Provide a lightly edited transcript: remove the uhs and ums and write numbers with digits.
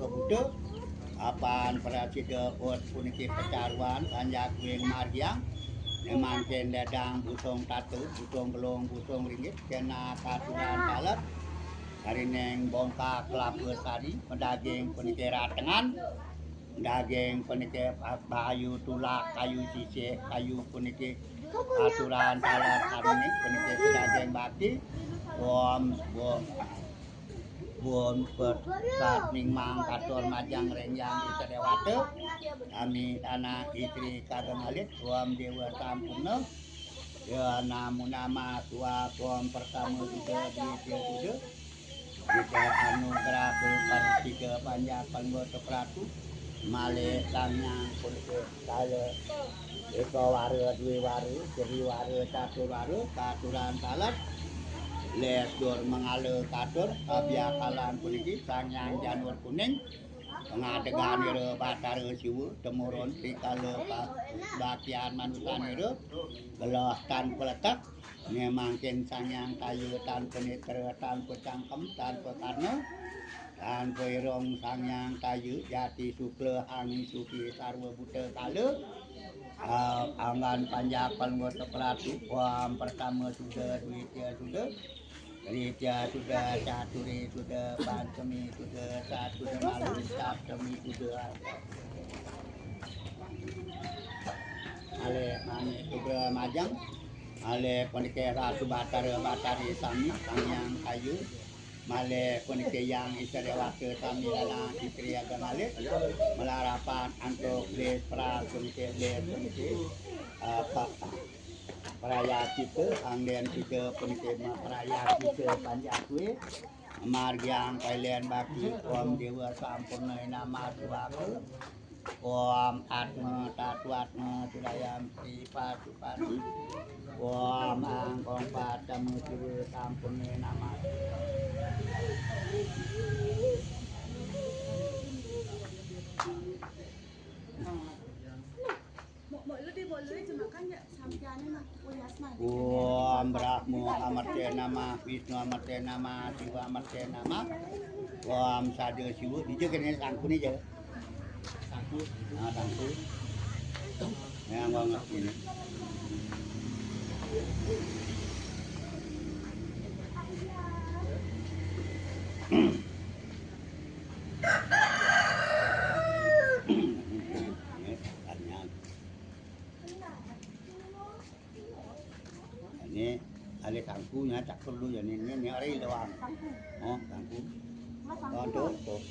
kebutuh apaan prasida pot puniki pecaruan panjak wing margiang nemangken dadang busung tatu busung belung busung ringgit kena katuran talet hari neng bongkak kelapa sari pedaging puniki ratengan daging puniki bayu tulak kayu sisih kayu puniki aturan talet hari neng puniki daging bakti Buon saat mingmang kator majang renjang ita dewata kami tanah istri kagem alit tuam dewa sampurna ya namu nama tua tuam pertama juga di dia juga kita anugerah kelukar tiga panjang panggota pelatu male sangyang kulke saya eko waru dua waru jadi waru satu waru katuran talat les dur mengalir katur abia kalan puniki sangyang janur kuning pengadegan ire batare siwu temurun pikale bakian manusan ire gelah tan peletak memangkin sangyang kayu tan penetra tan pecangkem tan pekarno tan irong sangyang kayu jati sukle hangi suki sarwa buta kale angan panjang panggota pelatu wam pertama sudah duitnya sudah Ritya sudah, Caturi sudah, Pancemi sudah, satu malu, Saptemi sudah. Ale mani sudah majang, ale ponike ratu batari sami, sangyang kayu, male ponike yang istri wakil sami lala istri agam ale, melarapan antuk les pra ponike les ponike peraya kita anggen kita penikma peraya kita panjang kue margiang kalian baki om dewa sampurna nama tuaku om atma tatuatma tudayam sifat supati om angkong patam dewa sampurna nama Om Brahmo Amartya Nama Wisnu Amartya Nama Siwa Amartya Nama Om Sada Siwa di juga ni sangku ni je sangku sangku yang banget ini ini ada tangkunya cak perlu ya ini hari lewat oh tangku oh tuh